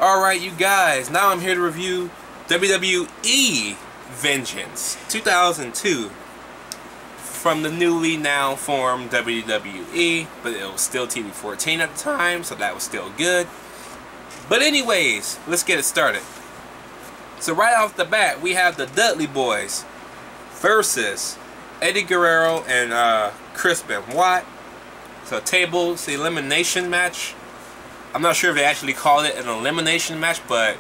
Alright, you guys, now I'm here to review WWE Vengeance 2002 from the newly now formed WWE, but it was still TV14 at the time, so that was still good. But anyways, let's get it started. So right off the bat, we have the Dudley Boyz versus Eddie Guerrero and Chris Benoit. So tables elimination match. I'm not sure if they actually called it an elimination match, but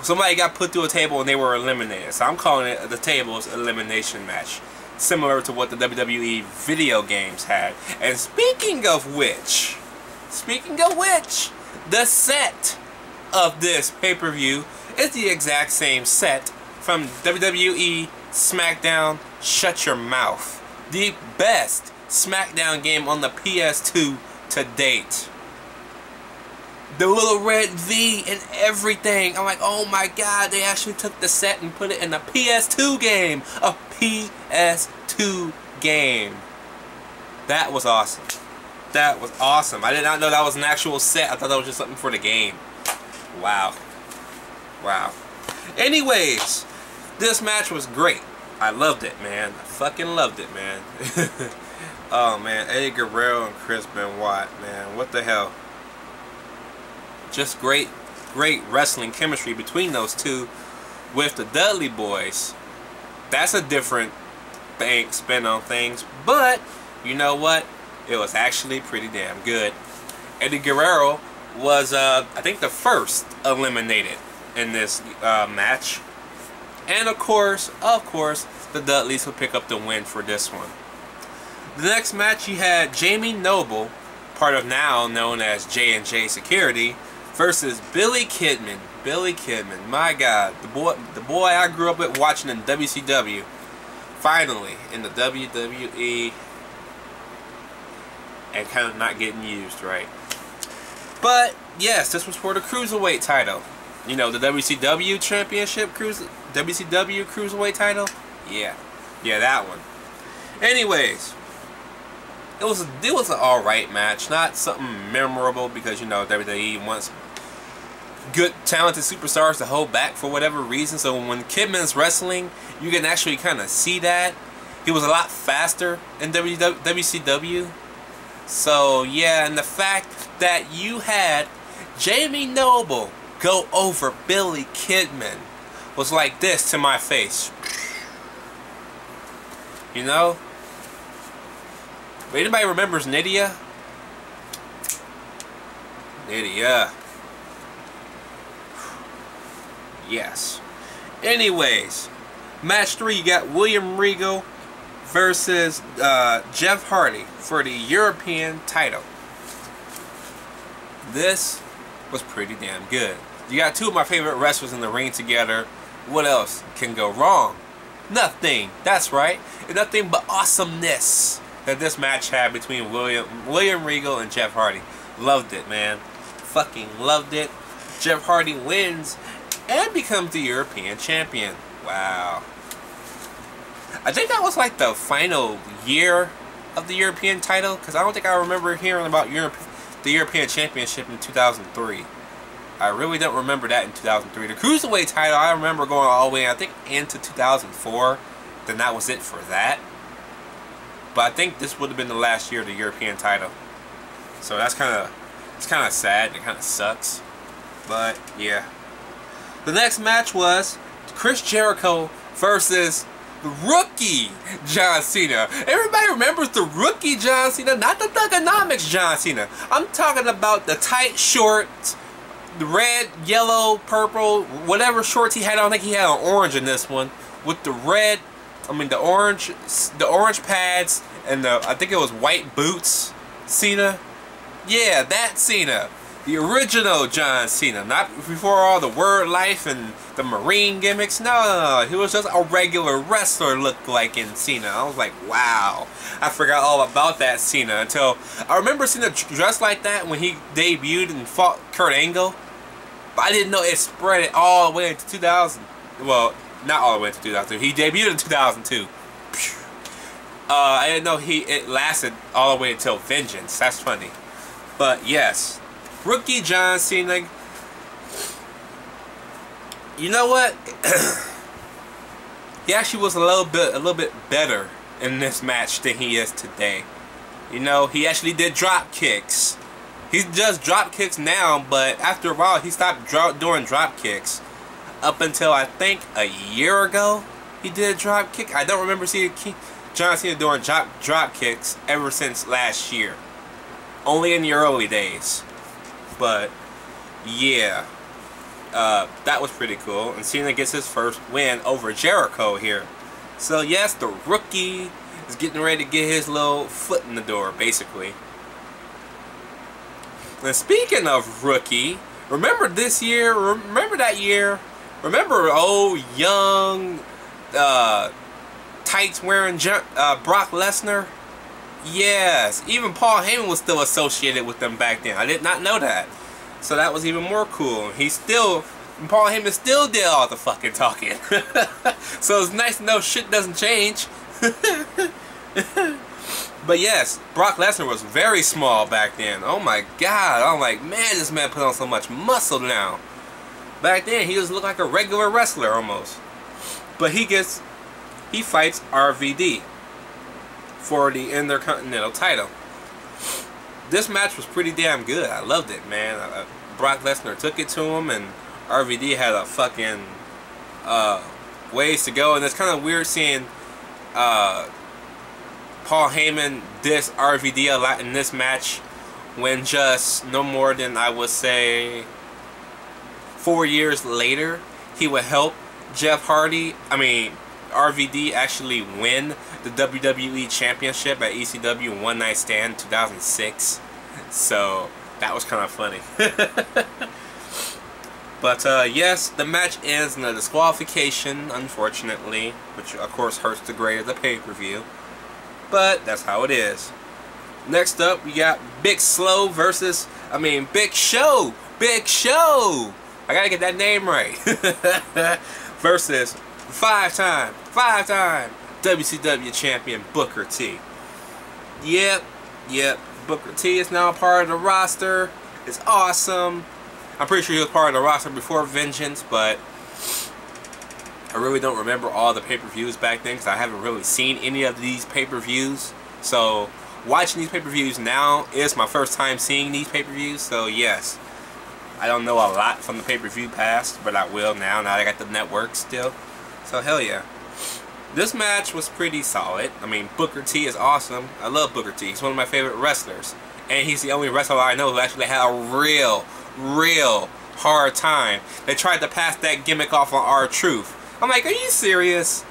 somebody got put through a table and they were eliminated. So I'm calling it the tables elimination match, similar to what the WWE video games had. And speaking of which, the set of this pay-per-view is the exact same set from WWE SmackDown Shut Your Mouth, the best SmackDown game on the PS2 to date. The little red V and everything. I'm like, oh my god, they actually took the set and put it in a PS2 game. A PS2 game. That was awesome. That was awesome. I did not know that was an actual set. I thought that was just something for the game. Wow. Wow. Anyways, this match was great. I loved it, man. I fucking loved it, man. Oh man, Eddie Guerrero and Chris Benoit, man. What the hell? Just great wrestling chemistry between those two. With the Dudley Boyz, that's a different spin on things, but you know what? It was actually pretty damn good. Eddie Guerrero was, I think, the first eliminated in this match, and of course, the Dudleys will pick up the win for this one. The next match, you had Jamie Noble, part of now known as J&J Security, versus Billy Kidman. Billy Kidman, my god, the boy I grew up with watching in WCW, finally in the WWE, and kind of not getting used right. But yes, this was for the Cruiserweight title. You know, the WCW Championship WCW Cruiserweight title. Yeah, that one. Anyways, it was an alright match, not something memorable because, you know, WWE wants good talented superstars to hold back for whatever reason. So when Kidman's wrestling, you can actually kind of see that he was a lot faster in WCW. So yeah, and the fact that you had Jamie Noble go over Billy Kidman was like this to my face. You know? Anybody remembers Nydia? Nydia. Yes. Anyways, match 3, you got William Regal versus Jeff Hardy for the European title. This was pretty damn good. You got two of my favorite wrestlers in the ring together. What else can go wrong? Nothing. That's right. Nothing but awesomeness that this match had between William Regal and Jeff Hardy. Loved it, man. Fucking loved it. Jeff Hardy wins and becomes the European champion. Wow. I think that was like the final year of the European title, because I don't think I remember hearing about the European Championship in 2003. I really don't remember that in 2003. The Cruiserweight title, I remember going all the way, I think, into 2004. Then that was it for that. But I think this would have been the last year of the European title. So that's kind of sad. It kind of sucks. But yeah. The next match was Chris Jericho versus the rookie John Cena. Everybody remembers the rookie John Cena, not the Thuganomics John Cena. I'm talking about the tight shorts, the red, yellow, purple, whatever shorts he had on. I think he had an orange in this one, with the red, the orange pads, and I think it was white boots. Cena, yeah, that Cena. The original John Cena, not before all the word life and the Marine gimmicks. No, he was just a regular wrestler looked like in Cena. I was like, wow. I forgot all about that Cena until I remember Cena dressed like that when he debuted and fought Kurt Angle. But I didn't know it spread it all the way into 2000. Well, not all the way into 2002. He debuted in 2002. I didn't know it lasted all the way until Vengeance. That's funny. But yes. Rookie John Cena You know what? He actually was a little bit better in this match than he is today. You know, he actually did drop kicks. He does drop kicks now, but after a while he stopped doing drop kicks. Up until I think a year ago, he did a drop kick. I don't remember seeing John Cena doing drop kicks ever since last year. Only in the early days. But yeah, that was pretty cool. And Cena gets his first win over Jericho here. So yes, the rookie is getting ready to get his little foot in the door, basically. And speaking of rookie, remember this year? Remember that year? Remember old young tights wearing Brock Lesnar? Yes, even Paul Heyman was still associated with them back then. I did not know that. So that was even more cool. Paul Heyman still did all the fucking talking. So it's nice to know shit doesn't change. But yes, Brock Lesnar was very small back then. Oh my god, I'm like, man, this man put on so much muscle now. Back then, he just looked like a regular wrestler almost. But he fights RVD for the Intercontinental title. This match was pretty damn good. I loved it, man. Brock Lesnar took it to him, and RVD had a fucking ways to go. And it's kind of weird seeing Paul Heyman diss RVD a lot in this match, when just no more than, I would say, 4 years later, he would help RVD actually win the WWE Championship at ECW One Night Stand 2006. So that was kind of funny. But yes, the match ends in a disqualification, unfortunately, which of course hurts the grade of the pay-per-view. But that's how it is. Next up, we got Big Show. Big Show! I gotta get that name right. Versus five-time WCW champion Booker T. Yep. Booker T is now a part of the roster. It's awesome. I'm pretty sure he was part of the roster before Vengeance, but I really don't remember all the pay-per-views back then because I haven't really seen any of these pay-per-views. So watching these pay-per-views now is my first time seeing these pay-per-views. So yes, I don't know a lot from the pay-per-view past, but I will now that I got the network still. So hell yeah. This match was pretty solid. I mean, Booker T is awesome. I love Booker T. He's one of my favorite wrestlers. And he's the only wrestler I know who actually had a real hard time. They tried to pass that gimmick off on R-Truth. I'm like, are you serious?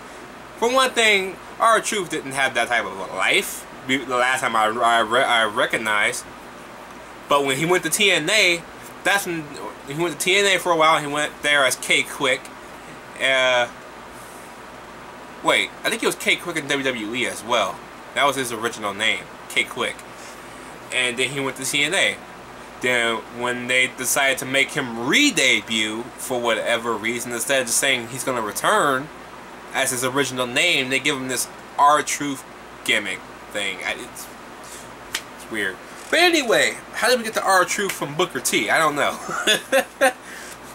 For one thing, R-Truth didn't have that type of life the last time I recognized. But when he went to TNA, that's when he went to TNA for a while. He went there as K-Quick. Wait, I think he was K-Quick in WWE as well. That was his original name, K-Quick. And then he went to TNA. Then when they decided to make him re-debut for whatever reason, instead of just saying he's going to return as his original name, they give him this R-Truth gimmick thing. It's weird. But anyway, how did we get to R-Truth from Booker T? I don't know.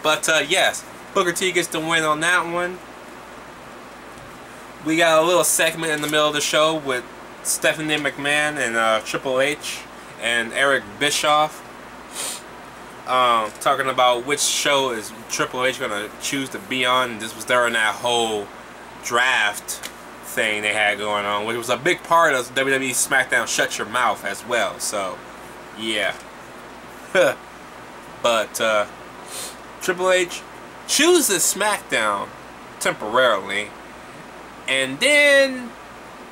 But yes, Booker T gets the win on that one. We got a little segment in the middle of the show with Stephanie McMahon and Triple H and Eric Bischoff talking about which show is Triple H going to choose to be on. This was during that whole draft thing they had going on, which was a big part of WWE SmackDown Shut Your Mouth as well. So yeah. But Triple H chooses SmackDown temporarily, and then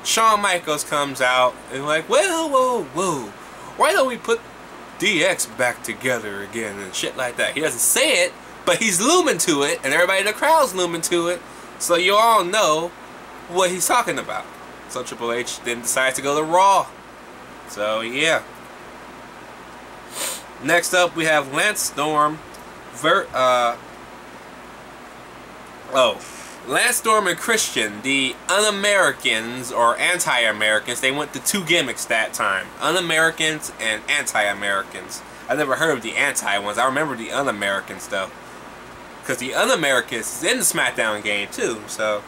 Shawn Michaels comes out and like, well, whoa, why don't we put DX back together again and shit like that. He doesn't say it, but he's looming to it, and everybody in the crowd's looming to it, so you all know what he's talking about. So Triple H then decides to go to Raw. So yeah. Next up we have Lance Storm Lance Storm and Christian, the Un-Americans or Anti-Americans. They went to two gimmicks that time. Un-Americans and Anti-Americans. I never heard of the anti ones. I remember the Un-Americans though. because the Un-Americans is in the SmackDown game too. So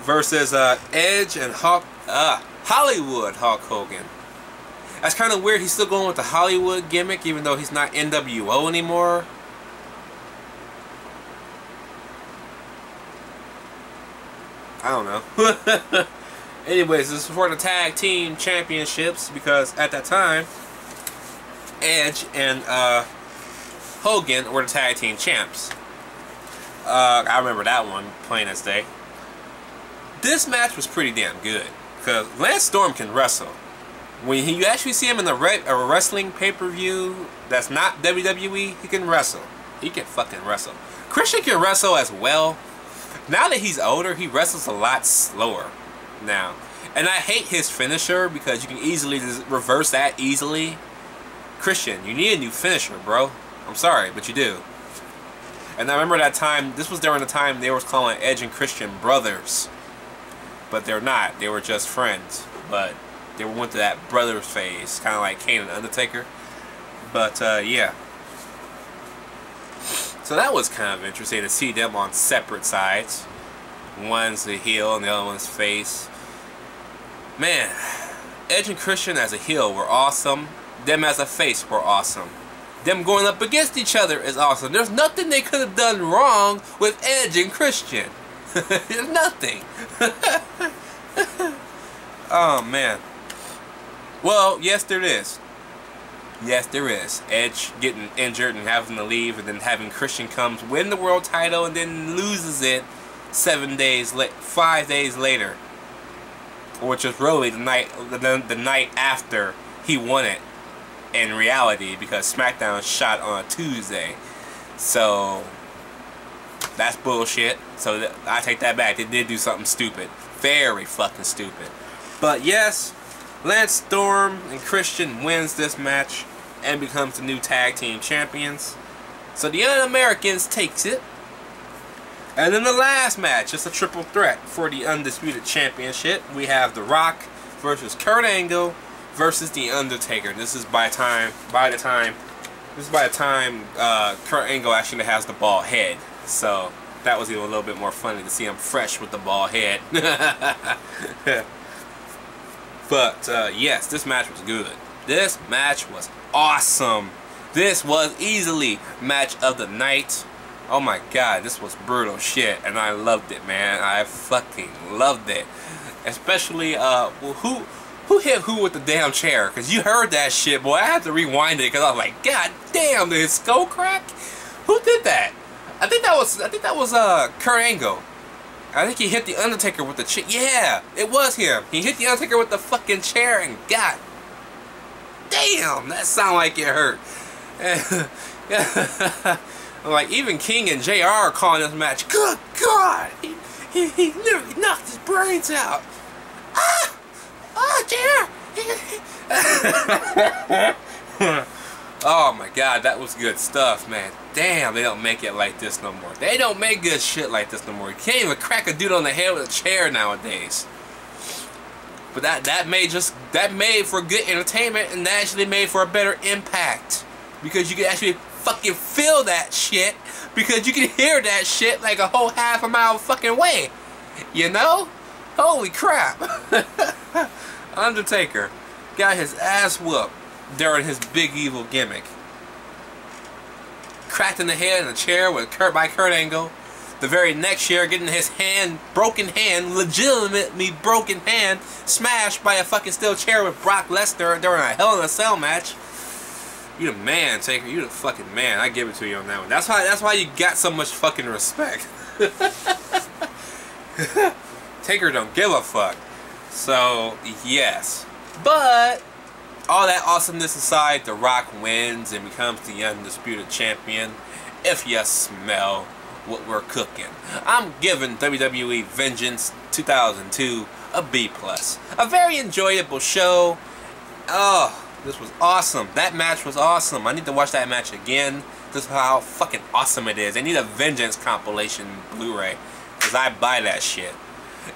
versus Edge and Hollywood Hulk Hogan. That's kind of weird. He's still going with the Hollywood gimmick, even though he's not NWO anymore. I don't know. Anyways, this is for the tag team championships because at that time, Edge and Hogan were the tag team champs. I remember that one plain as day. This match was pretty damn good because Lance Storm can wrestle. When you actually see him in a wrestling pay-per-view that's not WWE, he can wrestle. He can fucking wrestle. Christian can wrestle as well. Now that he's older, he wrestles a lot slower now. And I hate his finisher because you can easily just reverse that easily. Christian, you need a new finisher, bro. I'm sorry, but you do. And I remember that time, this was during the time they were calling Edge and Christian brothers. But they're not. They were just friends. But they went to that brothers phase, kind of like Kane and Undertaker. But yeah. So that was kind of interesting to see them on separate sides. One's the heel and the other one's face. Man, Edge and Christian as a heel were awesome. Them as a face were awesome. Them going up against each other is awesome. There's nothing they could have done wrong with Edge and Christian. There's nothing. Oh man. Well, yes there is. Yes there is. Edge getting injured and having to leave, and then having Christian comes win the world title and then loses it 5 days later, which is really the night after he won it in reality, because SmackDown shot on a Tuesday. So that's bullshit. So I take that back. They did do something stupid. Very fucking stupid. But yes, Lance Storm and Christian wins this match and becomes the new tag team champions. So the Un-Americans takes it. And then the last match, it's a triple threat for the Undisputed Championship. We have The Rock versus Kurt Angle versus The Undertaker. This is by the time Kurt Angle actually has the bald head. So that was even a little bit more funny to see him fresh with the bald head. But yes, this match was good. This match was awesome. This was easily match of the night. Oh my god, this was brutal shit, and I loved it, man. I fucking loved it. Especially, well, who hit who with the damn chair? Because you heard that shit, boy. I had to rewind it because I was like, god damn, did his skull crack? Who did that? I think that was Kurt Angle. I think he hit the Undertaker with the chair. Yeah, it was him. He hit the Undertaker with the fucking chair, and god damn, that sounded like it hurt. Like, even King and JR are calling this match, good God, he literally knocked his brains out. JR. Oh my god, that was good stuff, man. Damn, they don't make it like this no more. They don't make good shit like this no more. You can't even crack a dude on the head with a chair nowadays. But that made for good entertainment, and that actually made for a better impact, because you could actually fucking feel that shit, because you can hear that shit like a whole half a mile fucking way. You know? Holy crap. Undertaker got his ass whooped during his big evil gimmick. Cracked in the head in a chair by Kurt Angle. The very next year, getting his legitimately broken hand, smashed by a fucking steel chair with Brock Lesnar during a Hell in a Cell match. You the man, Taker. You the fucking man. I give it to you on that one. That's why you got so much fucking respect. Taker don't give a fuck. So, yes. But all that awesomeness aside, The Rock wins and becomes the Undisputed Champion. If you smell what we're cooking. I'm giving WWE Vengeance 2002 a B+. A very enjoyable show. Oh, this was awesome. That match was awesome. I need to watch that match again. Just how fucking awesome it is. I need a Vengeance compilation Blu-ray, because I buy that shit.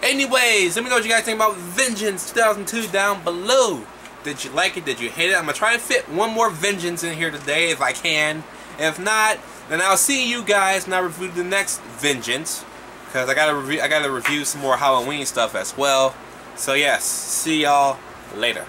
Anyways, let me know what you guys think about Vengeance 2002 down below. Did you like it? Did you hate it? I'm going to try and fit one more Vengeance in here today if I can. If not, And I'll see you guys when I review the next Vengeance, because I gotta review some more Halloween stuff as well. So yes, see y'all later.